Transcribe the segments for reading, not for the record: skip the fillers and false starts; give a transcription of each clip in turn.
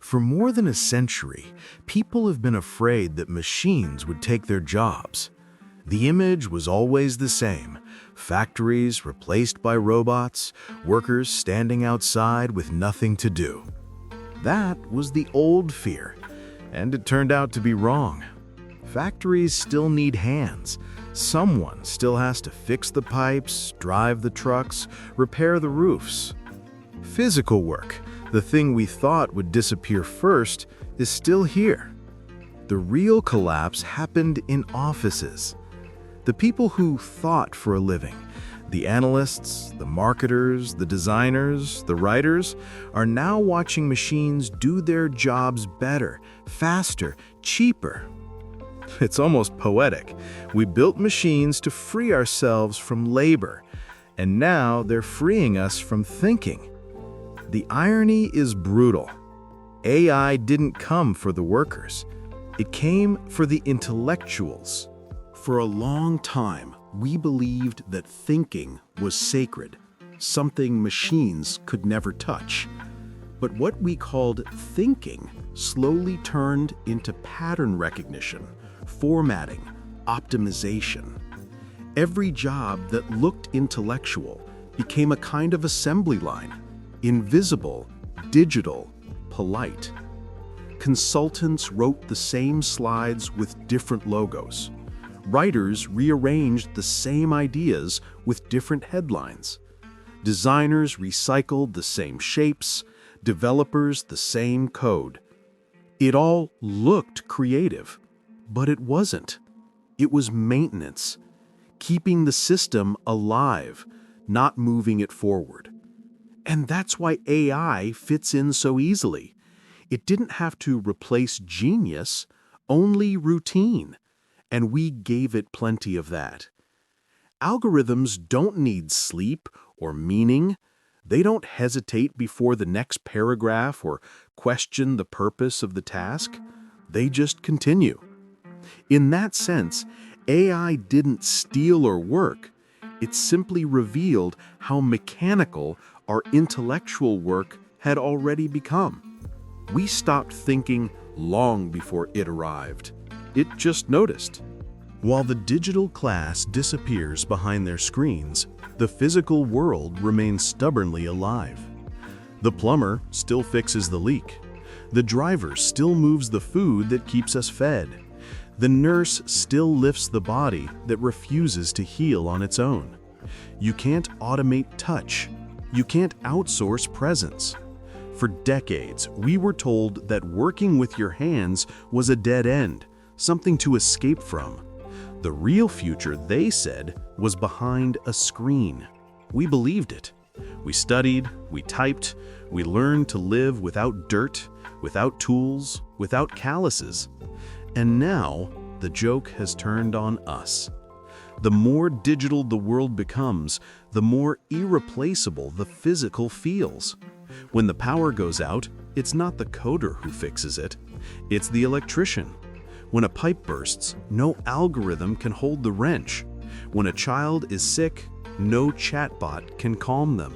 For more than a century, people have been afraid that machines would take their jobs. The image was always the same: factories replaced by robots, workers standing outside with nothing to do. That was the old fear, and it turned out to be wrong. Factories still need hands. Someone still has to fix the pipes, drive the trucks, repair the roofs. Physical work, the thing we thought would disappear first, is still here. The real collapse happened in offices. The people who thought for a living, the analysts, the marketers, the designers, the writers, are now watching machines do their jobs better, faster, cheaper. It's almost poetic. We built machines to free ourselves from labor, and now they're freeing us from thinking. The irony is brutal. AI didn't come for the workers. It came for the intellectuals. For a long time, we believed that thinking was sacred, something machines could never touch. But what we called thinking slowly turned into pattern recognition, formatting, optimization. Every job that looked intellectual became a kind of assembly line, invisible, digital, polite. Consultants wrote the same slides with different logos. Writers rearranged the same ideas with different headlines. Designers recycled the same shapes, developers the same code. It all looked creative, but it wasn't. It was maintenance, keeping the system alive, not moving it forward. And that's why AI fits in so easily. It didn't have to replace genius, only routine. And we gave it plenty of that. Algorithms don't need sleep or meaning. They don't hesitate before the next paragraph or question the purpose of the task. They just continue. In that sense, AI didn't steal our work. It simply revealed how mechanical our intellectual work had already become. We stopped thinking long before it arrived. It just noticed. While the digital class disappears behind their screens, the physical world remains stubbornly alive. The plumber still fixes the leak. The driver still moves the food that keeps us fed. The nurse still lifts the body that refuses to heal on its own. You can't automate touch. You can't outsource presence. For decades, we were told that working with your hands was a dead end, something to escape from. The real future, they said, was behind a screen. We believed it. We studied, we typed, we learned to live without dirt, without tools, without calluses. And now, the joke has turned on us. The more digital the world becomes, the more irreplaceable the physical feels. When the power goes out, it's not the coder who fixes it. It's the electrician. When a pipe bursts, no algorithm can hold the wrench. When a child is sick, no chatbot can calm them.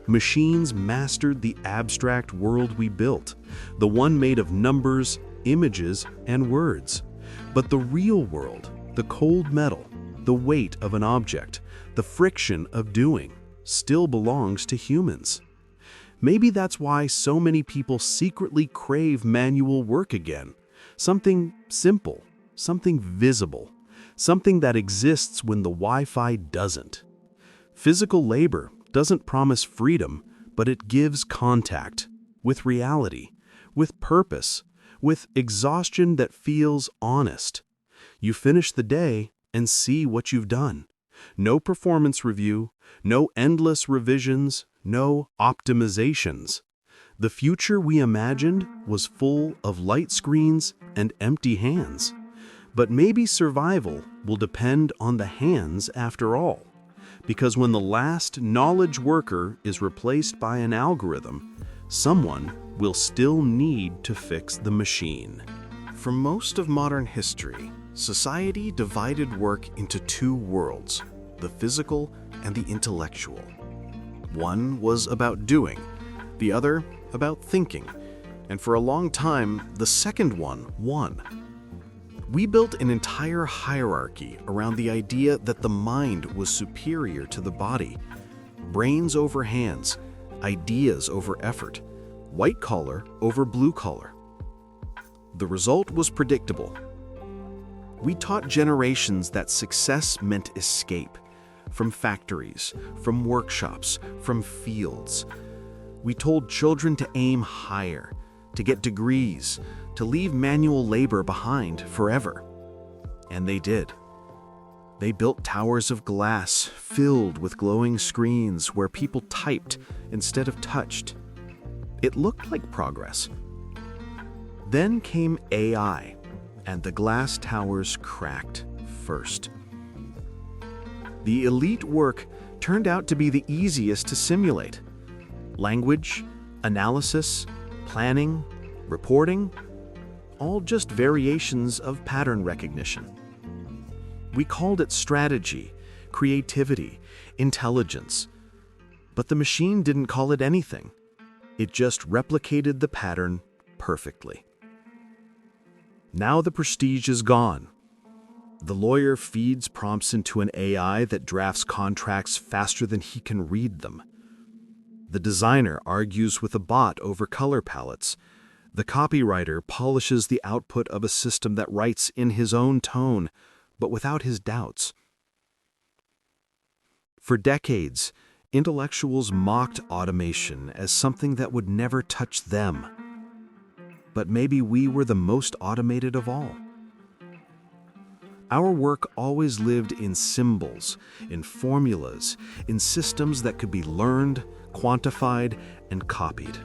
Machines mastered the abstract world we built, the one made of numbers, images, and words. But the real world, the cold metal, the weight of an object, the friction of doing, still belongs to humans. Maybe that's why so many people secretly crave manual work again. Something simple, something visible, something that exists when the Wi-Fi doesn't. Physical labor doesn't promise freedom, but it gives contact with reality, with purpose, with exhaustion that feels honest. You finish the day and see what you've done. No performance review, no endless revisions, no optimizations. The future we imagined was full of light screens and empty hands. But maybe survival will depend on the hands after all. Because when the last knowledge worker is replaced by an algorithm, someone will still need to fix the machine. For most of modern history, society divided work into two worlds, the physical and the intellectual. One was about doing, the other about thinking. And for a long time, the second one won. We built an entire hierarchy around the idea that the mind was superior to the body. Brains over hands, ideas over effort, white collar over blue collar. The result was predictable. We taught generations that success meant escape from factories, from workshops, from fields. We told children to aim higher, to get degrees, to leave manual labor behind forever. And they did. They built towers of glass filled with glowing screens where people typed instead of touched. It looked like progress. Then came AI, and the glass towers cracked first. The elite work turned out to be the easiest to simulate. Language, analysis, planning, reporting, all just variations of pattern recognition. We called it strategy, creativity, intelligence. But the machine didn't call it anything. It just replicated the pattern perfectly. Now the prestige is gone. The lawyer feeds prompts into an AI that drafts contracts faster than he can read them. The designer argues with a bot over color palettes. The copywriter polishes the output of a system that writes in his own tone, but without his doubts. For decades, intellectuals mocked automation as something that would never touch them. But maybe we were the most automated of all. Our work always lived in symbols, in formulas, in systems that could be learned, quantified, and copied.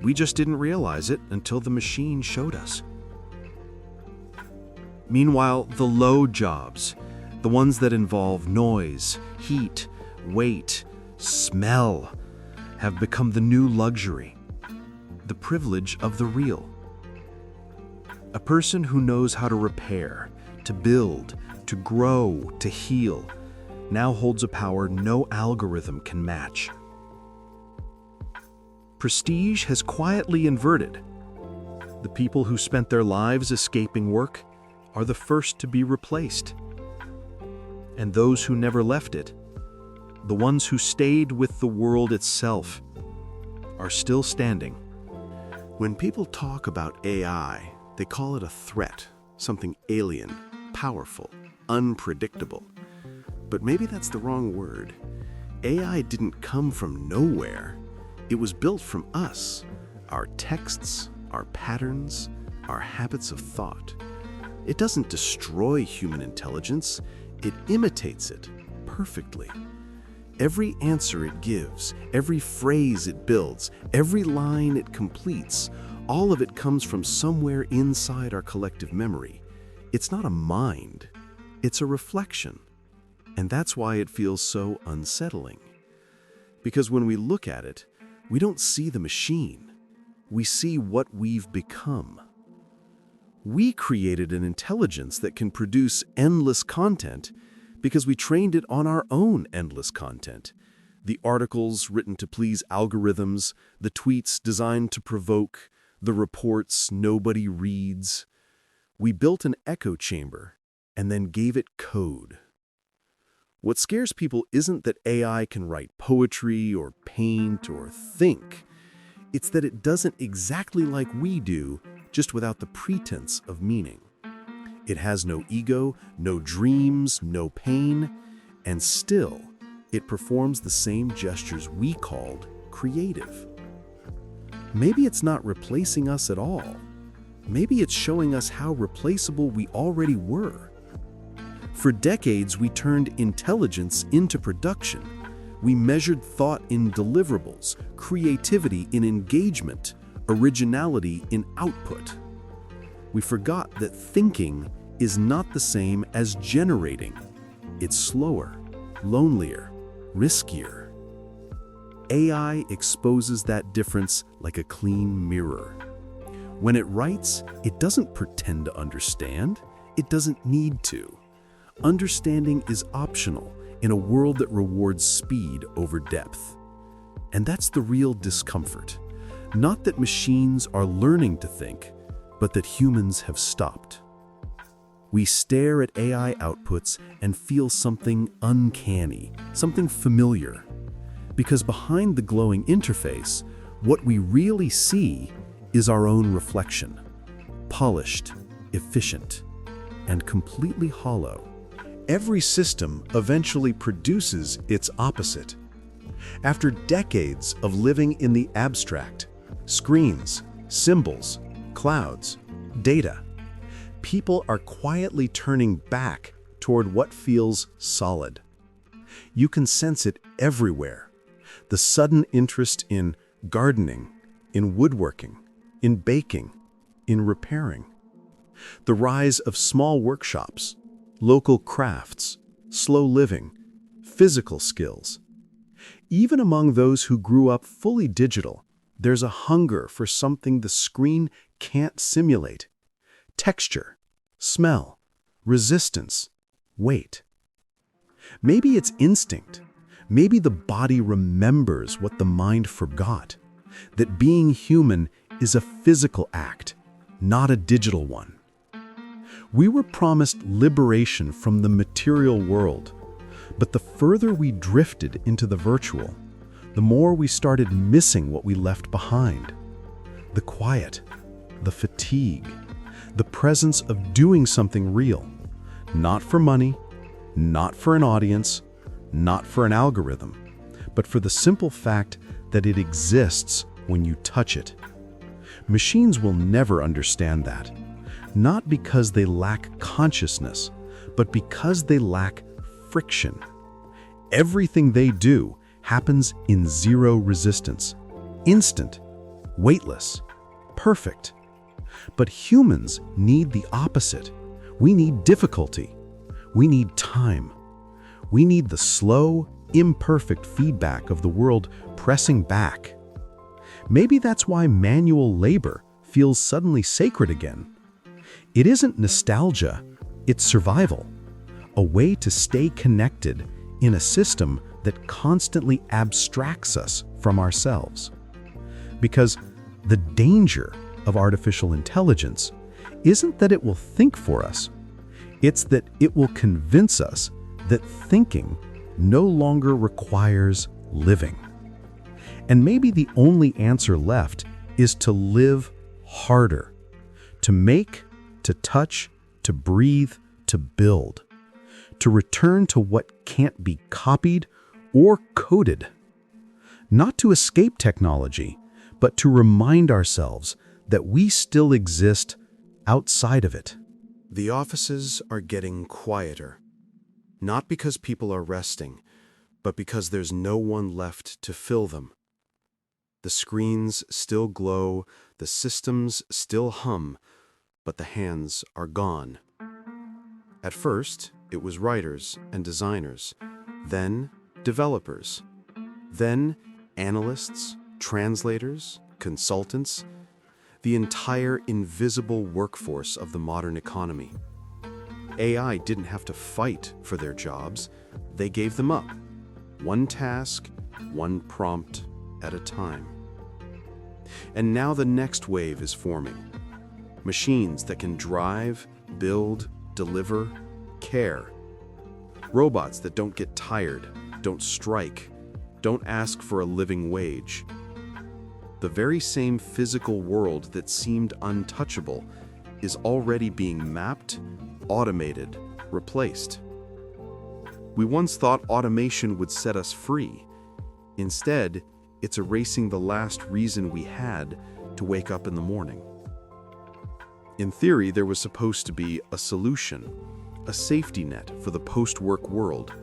We just didn't realize it until the machine showed us. Meanwhile, the low jobs, the ones that involve noise, heat, weight, smell, have become the new luxury, the privilege of the real. A person who knows how to repair, to build, to grow, to heal, now holds a power no algorithm can match. Prestige has quietly inverted. The people who spent their lives escaping work are the first to be replaced. And those who never left it, the ones who stayed with the world itself, are still standing. When people talk about AI, they call it a threat, something alien, powerful, unpredictable. But maybe that's the wrong word. AI didn't come from nowhere. It was built from us, our texts, our patterns, our habits of thought. It doesn't destroy human intelligence, it imitates it perfectly. Every answer it gives, every phrase it builds, every line it completes, all of it comes from somewhere inside our collective memory. It's not a mind, it's a reflection. And that's why it feels so unsettling. Because when we look at it, we don't see the machine. We see what we've become. We created an intelligence that can produce endless content because we trained it on our own endless content. The articles written to please algorithms, the tweets designed to provoke, the reports nobody reads. We built an echo chamber and then gave it code. What scares people isn't that AI can write poetry or paint or think. It's that it doesn't exactly like we do, just without the pretense of meaning. It has no ego, no dreams, no pain, and still, it performs the same gestures we called creative. Maybe it's not replacing us at all. Maybe it's showing us how replaceable we already were. For decades, we turned intelligence into production. We measured thought in deliverables, creativity in engagement, originality in output. We forgot that thinking is not the same as generating. It's slower, lonelier, riskier. AI exposes that difference like a clean mirror. When it writes, it doesn't pretend to understand. It doesn't need to. Understanding is optional in a world that rewards speed over depth. And that's the real discomfort. Not that machines are learning to think, but that humans have stopped. We stare at AI outputs and feel something uncanny, something familiar. Because behind the glowing interface, what we really see is our own reflection. Polished, efficient, and completely hollow. Every system eventually produces its opposite. After decades of living in the abstract, screens, symbols, clouds, data, people are quietly turning back toward what feels solid. You can sense it everywhere. The sudden interest in gardening, in woodworking, in baking, in repairing. The rise of small workshops, local crafts, slow living, physical skills. Even among those who grew up fully digital, there's a hunger for something the screen can't simulate. Texture, smell, resistance, weight. Maybe it's instinct. Maybe the body remembers what the mind forgot. That being human is a physical act, not a digital one. We were promised liberation from the material world, but the further we drifted into the virtual, the more we started missing what we left behind. The quiet, the fatigue, the presence of doing something real, not for money, not for an audience, not for an algorithm, but for the simple fact that it exists when you touch it. Machines will never understand that, not because they lack consciousness, but because they lack friction. Everything they do happens in zero resistance, instant, weightless, perfect. But humans need the opposite. We need difficulty. We need time. We need the slow, imperfect feedback of the world pressing back. Maybe that's why manual labor feels suddenly sacred again. It isn't nostalgia, it's survival, a way to stay connected in a system that constantly abstracts us from ourselves. Because the danger of artificial intelligence isn't that it will think for us, it's that it will convince us that thinking no longer requires living. And maybe the only answer left is to live harder, to make, to touch, to breathe, to build, to return to what can't be copied or coded. Not to escape technology, but to remind ourselves that we still exist outside of it. The offices are getting quieter, not because people are resting, but because there's no one left to fill them. The screens still glow, the systems still hum, but the hands are gone. At first, it was writers and designers, then developers, then analysts, translators, consultants, the entire invisible workforce of the modern economy. AI didn't have to fight for their jobs, they gave them up, one task, one prompt at a time. And now the next wave is forming. Machines that can drive, build, deliver, care. Robots that don't get tired, don't strike, don't ask for a living wage. The very same physical world that seemed untouchable is already being mapped, automated, replaced. We once thought automation would set us free. Instead, it's erasing the last reason we had to wake up in the morning. In theory, there was supposed to be a solution, a safety net for the post-work world.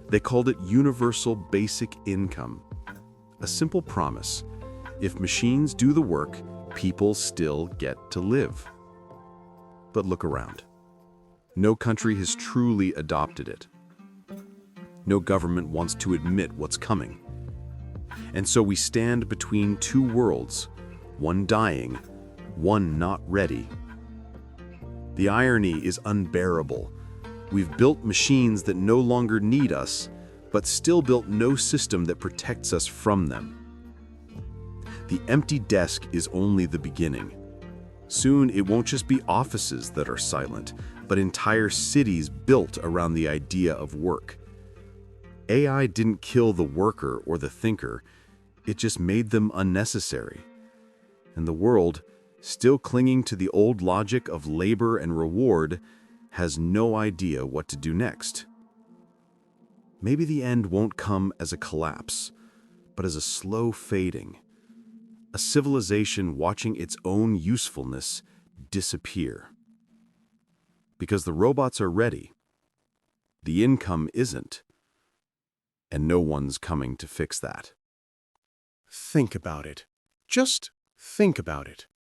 They called it universal basic income. A simple promise: if machines do the work, people still get to live. But look around. No country has truly adopted it. No government wants to admit what's coming. And so we stand between two worlds, one dying, one not ready. The irony is unbearable. We've built machines that no longer need us, but still built no system that protects us from them. The empty desk is only the beginning. Soon, it won't just be offices that are silent, but entire cities built around the idea of work. AI didn't kill the worker or the thinker, it just made them unnecessary. And the world, still clinging to the old logic of labor and reward, has no idea what to do next. Maybe the end won't come as a collapse, but as a slow fading, a civilization watching its own usefulness disappear. Because the robots are ready, the income isn't, and no one's coming to fix that. Think about it. Just think about it.